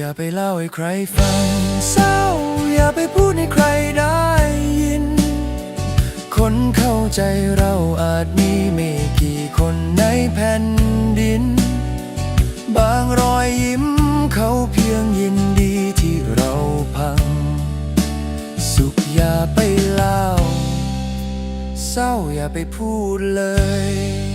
อย่าไปเล่าให้ใครฟังเศร้าอย่าไปพูดให้ใครได้ยินคนเข้าใจเราอาจมีไม่กี่คนในแผ่นดินบางรอยยิ้มเขาเพียงยินดีที่เราพังสุขอย่าไปเล่าเศร้าอย่าไปพูดเลย